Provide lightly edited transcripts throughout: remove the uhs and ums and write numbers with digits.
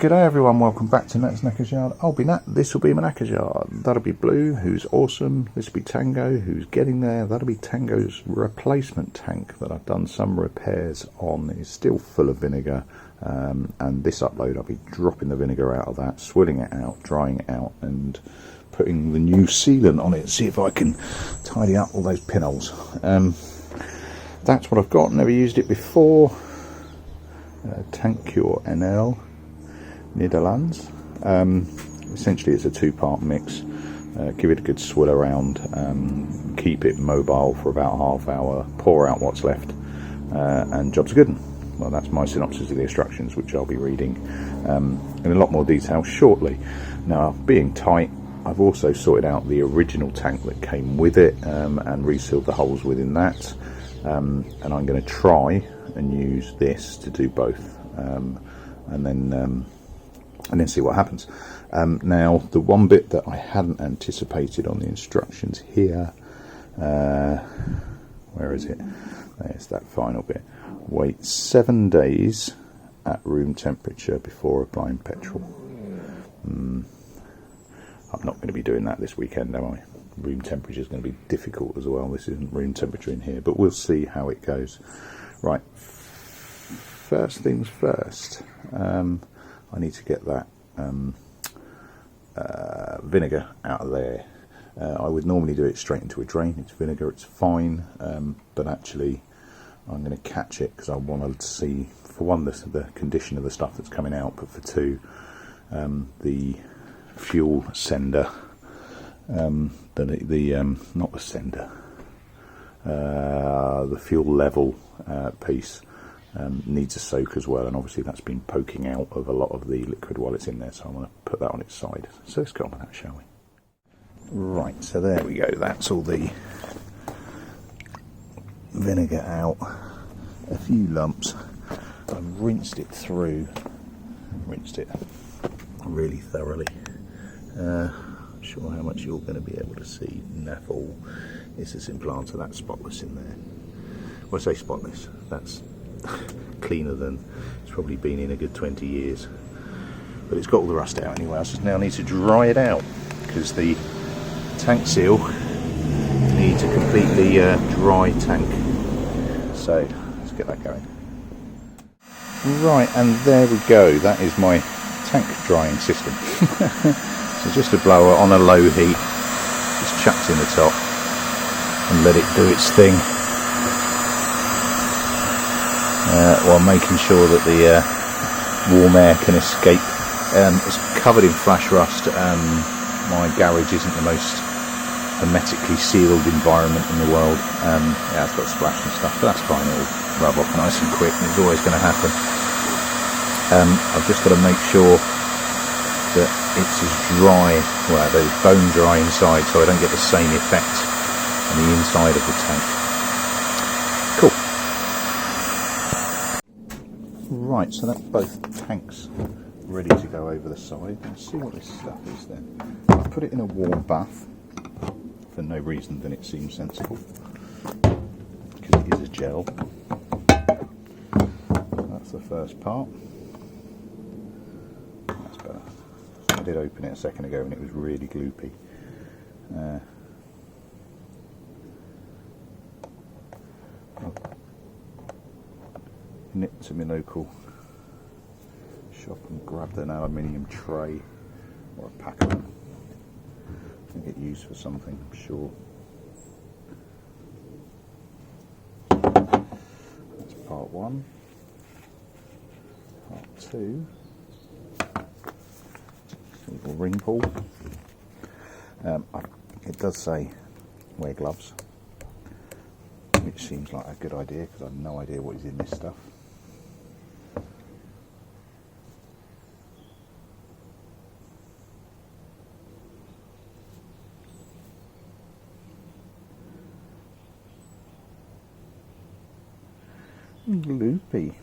G'day everyone, welcome back to Nat's Knackers Yard. I'll be Nat, this will be my Knackers Yard. That'll be Blue, who's awesome. This will be Tango, who's getting there. That'll be Tango's replacement tank that I've done some repairs on. It's still full of vinegar, and this upload I'll be dropping the vinegar out of that, swilling it out, drying it out, and putting the new sealant on it. See if I can tidy up all those pinholes. That's what I've got, never used it before. Tango NL. Netherlands. Essentially it's a two-part mix. Give it a good swill around, keep it mobile for about a half hour, pour out what's left, and job's good. Well, that's my synopsis of the instructions, which I'll be reading in a lot more detail shortly. Now, being tight, I've also sorted out the original tank that came with it and resealed the holes within that, and I'm going to try and use this to do both, and then see what happens. Now, the one bit that I hadn't anticipated on the instructions here, where is it? There's that final bit. Wait 7 days at room temperature before applying petrol. I'm not going to be doing that this weekend, am I? Room temperature is going to be difficult as well. This isn't room temperature in here, but we'll see how it goes. Right, first things first. I need to get that vinegar out of there. I would normally do it straight into a drain. It's vinegar, it's fine, but actually I'm going to catch it because I want to see, for one, the condition of the stuff that's coming out, but for two, the fuel sender, not the sender, the fuel level piece. Needs a soak as well, and obviously that's been poking out of a lot of the liquid while it's in there, so I'm going to put that on its side. So let's go on with that, shall we? Right, so there we go, that's all the vinegar out. A few lumps. I've rinsed it through, rinsed it really thoroughly. Not sure how much you're going to be able to see. Naffle is a simple answer. That's spotless in there. Well, I say spotless, that's cleaner than it's probably been in a good 20 years, but it's got all the rust out anyway. I just now need to dry it out because the tank seal needs a completely dry tank, so let's get that going. Right, and there we go, that is my tank drying system. So just a blower on a low heat, just chucked in the top and let it do its thing, while making sure that the warm air can escape. It's covered in flash rust. My garage isn't the most hermetically sealed environment in the world. Yeah, it's got splash and stuff, but that's fine, it'll rub off nice and quick, and it's always going to happen. I've just got to make sure that it's as dry, well, there's bone dry inside, so I don't get the same effect on the inside of the tank. Cool. Right, so that's both tanks ready to go over the side. Let's see what this stuff is then. I've put it in a warm bath for no reason than it seems sensible, because it is a gel. That's the first part. That's better. I did open it a second ago and it was really gloopy. I'll nip to my local shop and grabbed an aluminium tray or a pack of them. I think it used for something, I'm sure. That's part one. Part two. A little ring pull. It does say wear gloves, which seems like a good idea because I have no idea what is in this stuff. Gloopy.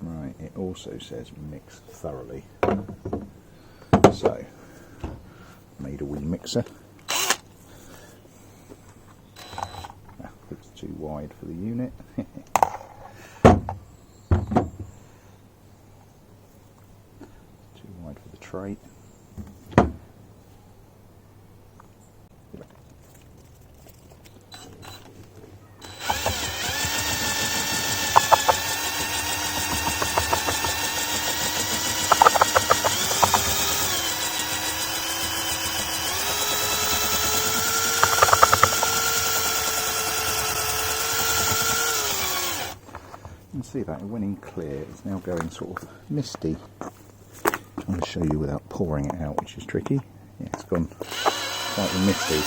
Right, it also says mix thoroughly. So, made a wee mixer. Looks too wide for the unit. Too wide for the tray. You can see that it went in clear. It's now going sort of misty. I'm trying to show you without pouring it out, which is tricky. Yeah, it's gone slightly misty.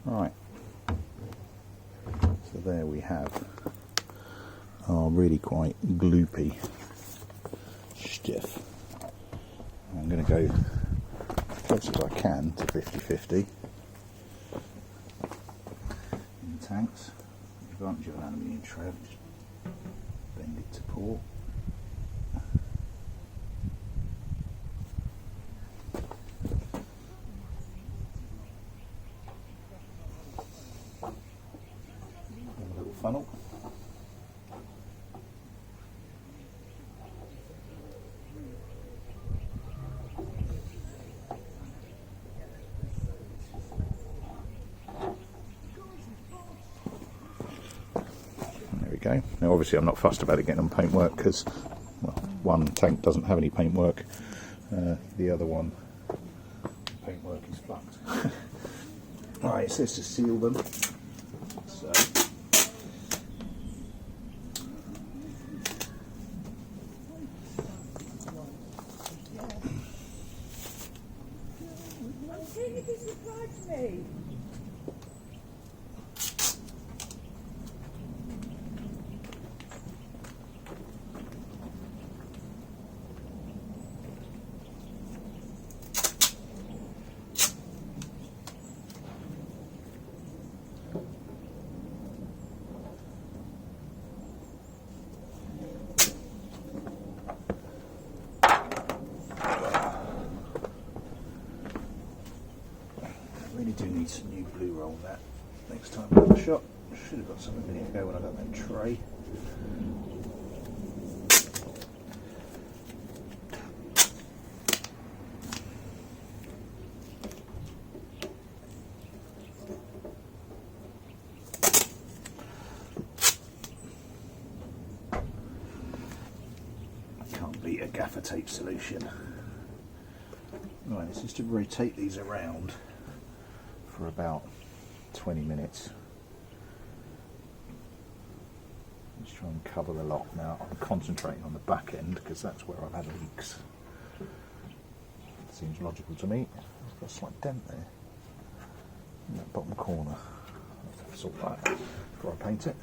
Right. So there we have our really quite gloopy stiff. I'm going to go as close as I can to 50-50. Tanks. The advantage of an aluminium tray, just bend it to pour. A little funnel. Go. Now obviously I'm not fussed about it getting on paintwork because, well, one tank doesn't have any paintwork, the other one, paintwork is fucked. Right, it says to seal them, so do need some new blue roll that next time I have a shot. Should have got some a minute ago when I got that tray. Can't beat a gaffer tape solution. Right, this is to rotate these around for about 20 minutes. Just try and cover the lot now. I'm concentrating on the back end because that's where I've had leaks. Seems logical to me. I've got a slight dent there in that bottom corner. I'll have to sort that out before I paint it.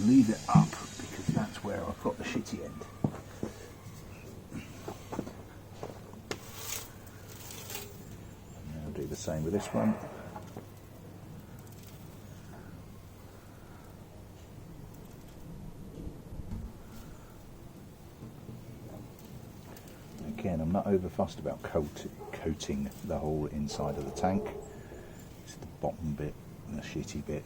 Leave it up because that's where I've got the shitty end. And I'll do the same with this one. Again, I'm not over fussed about coating the whole inside of the tank. It's the bottom bit and the shitty bit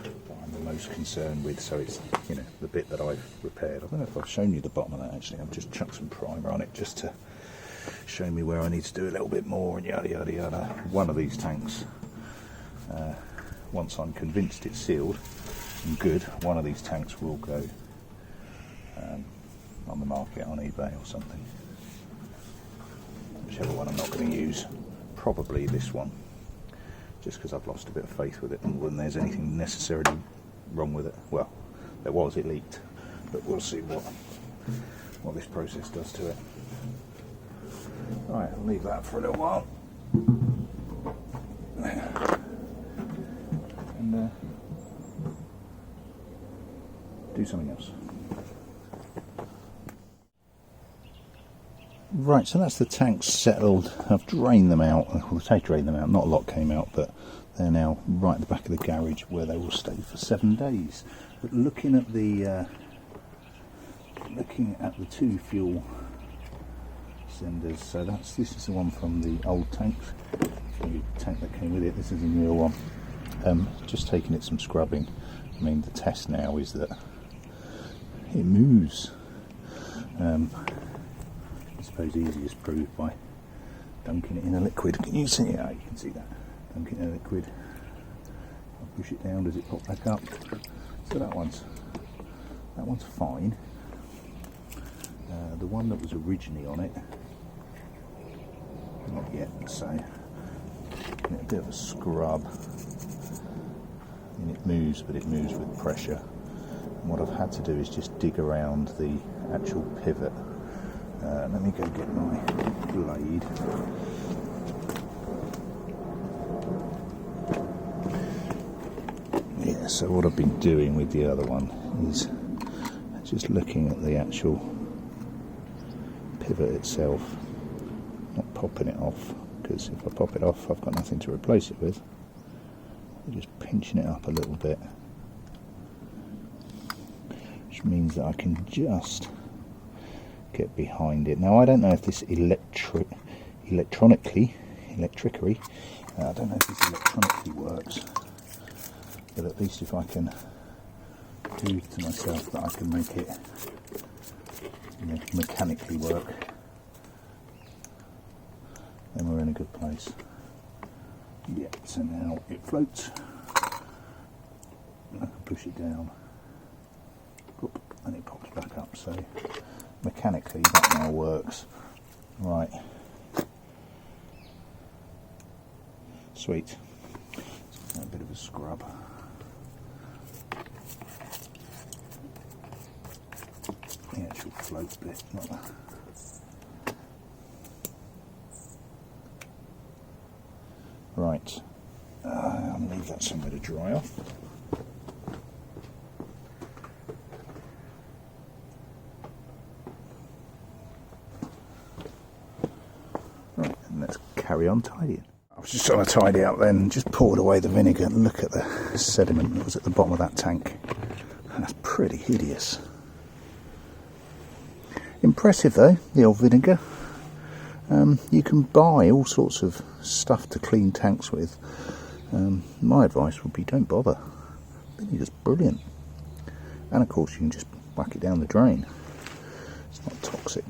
that I'm the most concerned with, so it's, you know, the bit that I've repaired. I don't know if I've shown you the bottom of that actually. I've just chucked some primer on it just to show me where I need to do a little bit more and yada yada yada. One of these tanks, once I'm convinced it's sealed and good, one of these tanks will go on the market on eBay or something. Whichever one I'm not going to use, probably this one. just because I've lost a bit of faith with it more than there's anything necessarily wrong with it. Well, there was, it leaked, but we'll see what this process does to it. Right, I'll leave that for a little while. And do something else. Right, so that's the tanks settled. I've drained them out. Well, I say drained them out, not a lot came out, but they're now right at the back of the garage where they will stay for 7 days. But looking at the two fuel cylinders, so this is the one from the old tanks, the tank that came with it. This is the newer one. Just taking it some scrubbing. I mean, the test now is that it moves. I suppose easiest proved by dunking it in a liquid. Can you see it? Yeah, you can see that. Dunk it in a liquid. I'll push it down. Does it pop back up? So that one's fine. The one that was originally on it, not yet. So give it a bit of a scrub, and it moves, but it moves with pressure. And what I've had to do is just dig around the actual pivot. Let me go get my blade. Yeah, so what I've been doing with the other one is just looking at the actual pivot itself, not popping it off, because if I pop it off I've got nothing to replace it with. I'm just pinching it up a little bit, which means that I can just get behind it. Now I don't know if this electrically, I don't know if this electronically works, but at least if I can prove to myself that I can make it, you know, mechanically work, then we're in a good place. Yeah, so now it floats. I can push it down, and it pops back up. So mechanically that now works. Right, sweet. A bit of a scrub. The actual float bit, not that. Right, I'll leave that somewhere to dry off. Right, and let's carry on tidying. I was just trying to tidy up then, just poured away the vinegar. Look at the sediment that was at the bottom of that tank. That's pretty hideous. Impressive though, the old vinegar. You can buy all sorts of stuff to clean tanks with. My advice would be don't bother. Vinegar's brilliant. And of course you can just whack it down the drain. It's not toxic.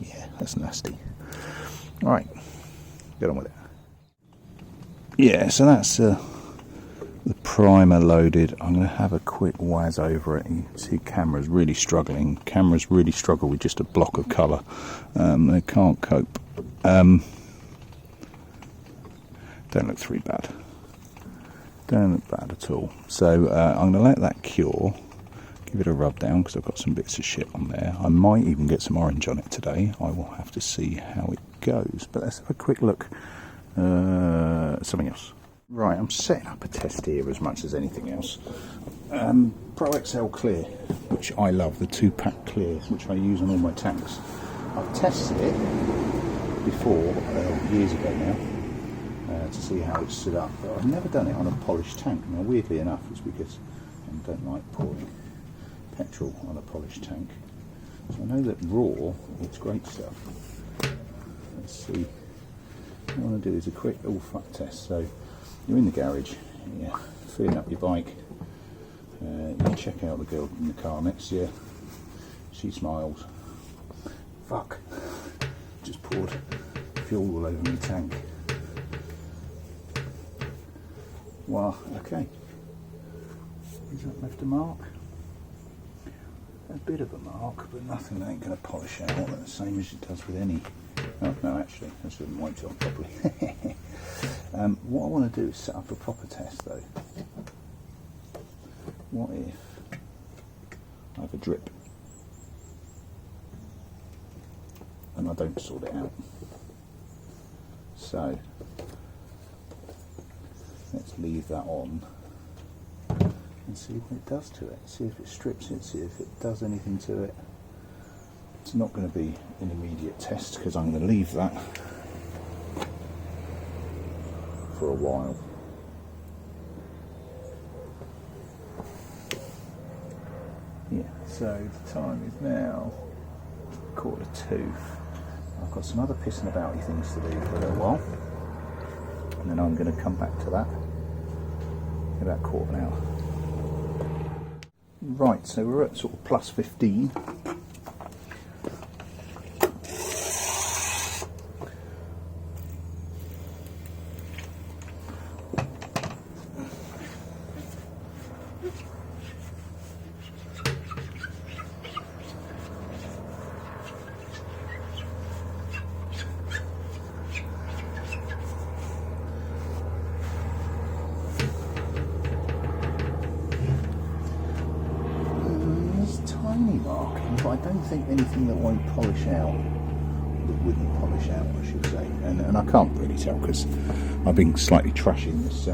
Yeah, that's nasty. Alright, get on with it. Yeah, so that's the primer loaded. I'm going to have a quick waz over it. You can see cameras really struggling. Cameras really struggle with just a block of colour. They can't cope. Don't look too bad. Don't look bad at all. So I'm going to let that cure. Give it a rub down because I've got some bits of shit on there. I might even get some orange on it today. I will have to see how it goes. But let's have a quick look at something else. Right, I'm setting up a test here as much as anything else. Pro XL Clear, which I love, the 2-pack clear, which I use on all my tanks. I've tested it before, years ago now, to see how it stood up, but I've never done it on a polished tank. Now, weirdly enough, it's because I don't like pouring petrol on a polished tank. So I know that raw, it's great stuff. Let's see. What I want to do is a quick all-fuck test. So you're in the garage, you're filling up your bike, you check out the girl in the car next to you, she smiles. Fuck, just poured fuel all over my tank. Wow, okay. Has that left a mark? A bit of a mark, but nothing that ain't going to polish out, the same as it does with any Oh, no, actually, I shouldn't wipe it on properly. What I want to do is set up a proper test though. What if I have a drip and I don't sort it out? So let's leave that on and see what it does to it. See if it strips it, see if it does anything to it. It's not going to be an immediate test because I'm going to leave that for a while. Yeah, so the time is now 1:45. I've got some other pissing about things to do for a little while, and then I'm going to come back to that in about quarter of an hour. Right, so we're at sort of plus 15. But I don't think anything that won't polish out, that wouldn't polish out, I should say. And I can't really tell because I've been slightly trashing this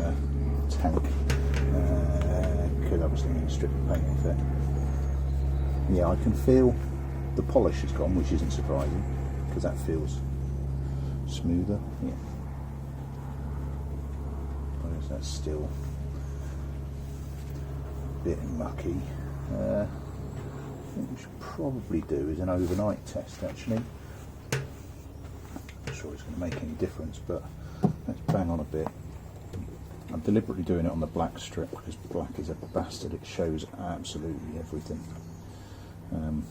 tank because obviously I'm going to strip the paint off it. Yeah, I can feel the polish has gone, which isn't surprising because that feels smoother. Yeah, whereas that's still a bit mucky. What we should probably do is an overnight test actually. Not sure it's going to make any difference, but let's bang on a bit. I'm deliberately doing it on the black strip because black is a bastard, it shows absolutely everything. The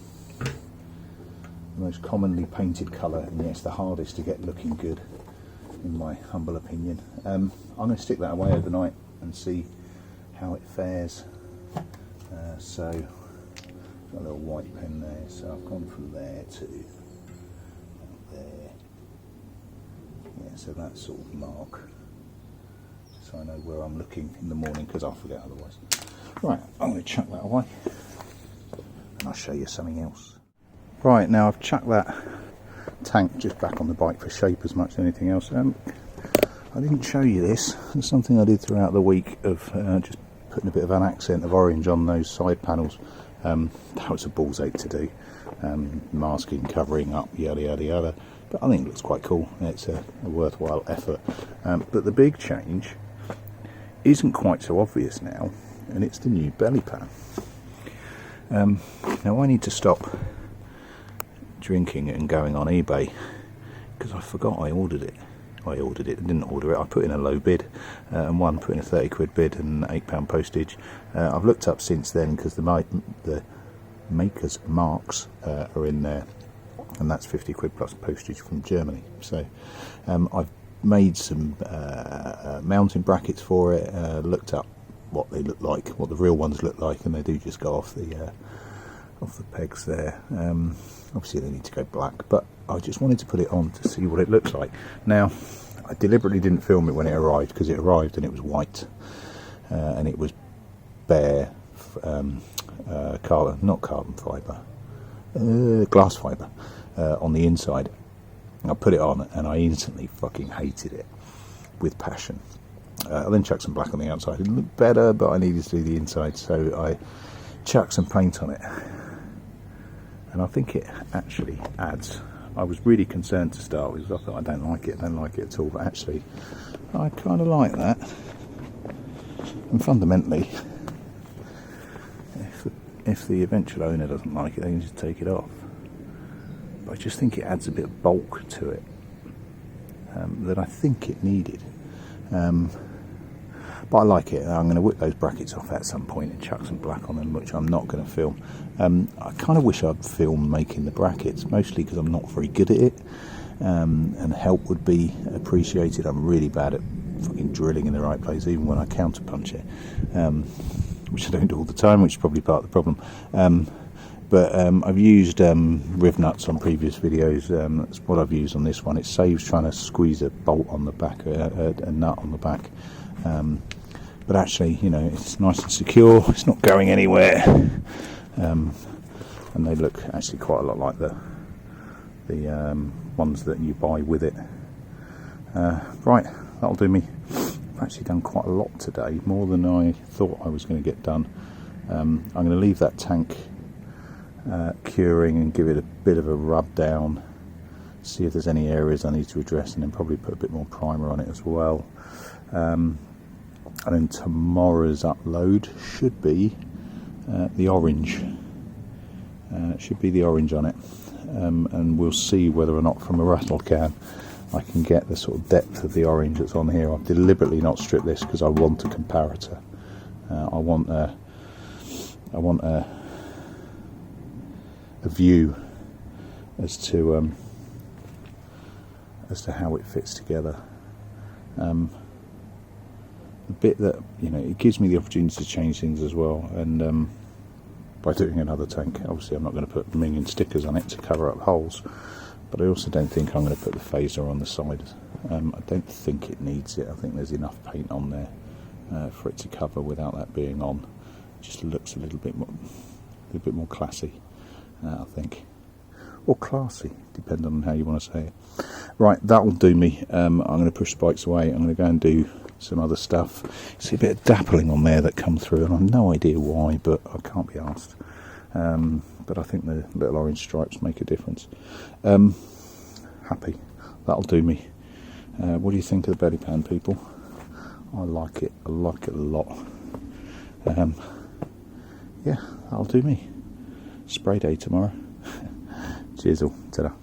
most commonly painted colour, and yes, the hardest to get looking good in my humble opinion. I'm going to stick that away overnight and see how it fares. So got a little white pen there, so I've gone from there to there. Yeah, so that sort of mark, so I know where I'm looking in the morning because I'll forget otherwise. Right, I'm going to chuck that away and I'll show you something else. Right, now I've chucked that tank just back on the bike for shape as much as anything else. I didn't show you this. It's something I did throughout the week of just putting a bit of an accent of orange on those side panels. That was a ball's ache to do, masking, covering up, yada yada yada, but I think it looks quite cool. It's a worthwhile effort, but the big change isn't quite so obvious now, and it's the new belly pan. Now I need to stop drinking and going on eBay because I forgot I ordered it. I didn't order it, I put in a low bid and put in a 30 quid bid and £8 postage. I've looked up since then because the maker's marks are in there, and that's 50 quid plus postage from Germany. So I've made some mounting brackets for it, looked up what they look like, what the real ones look like, and they do just go off the pegs there. Obviously they need to go black, but I just wanted to put it on to see what it looks like. Now, I deliberately didn't film it when it arrived because it arrived and it was white and it was bare glass fibre on the inside. I put it on and I instantly fucking hated it with passion. I then chucked some black on the outside. It looked better, but I needed to do the inside, so I chucked some paint on it. And I think it actually adds. I was really concerned to start with. I thought I don't like it at all, but actually I kind of like that. And fundamentally, if the eventual owner doesn't like it, they can just take it off. But I just think it adds a bit of bulk to it that I think it needed. But I like it. I'm going to whip those brackets off at some point and chuck some black on them, which I'm not going to film. I kind of wish I'd filmed making the brackets, mostly because I'm not very good at it, and help would be appreciated. I'm really bad at fucking drilling in the right place, even when I counterpunch it, which I don't do all the time, which is probably part of the problem. But I've used riv nuts on previous videos. That's what I've used on this one. It saves trying to squeeze a bolt on the back, a nut on the back. But actually, you know, it's nice and secure. It's not going anywhere, and they look actually quite a lot like the ones that you buy with it. Right, that'll do me. I've actually done quite a lot today, more than I thought I was going to get done. I'm going to leave that tank curing and give it a bit of a rub down, see if there's any areas I need to address, and then probably put a bit more primer on it as well. And then tomorrow's upload should be the orange. Should be the orange on it, and we'll see whether or not from a rattle can I can get the sort of depth of the orange that's on here. I've deliberately not stripped this because I want a comparator. I want a view as to how it fits together. The bit that, you know, it gives me the opportunity to change things as well, and by doing another tank, obviously I'm not going to put a million stickers on it to cover up holes, but I also don't think I'm going to put the phaser on the side. I don't think it needs it. I think there's enough paint on there for it to cover without that being on. It just looks a little bit more classy, I think, or classy, depending on how you want to say it. Right, that will do me. I'm going to push spikes away. I'm going to go and do some other stuff. See a bit of dappling on there that come through, and I've no idea why, but I can't be asked. But I think the little orange stripes make a difference. Happy. That'll do me. What do you think of the belly pan, people? I like it. I like it a lot. Yeah, that'll do me. Spray day tomorrow. Cheers all. Ta-da.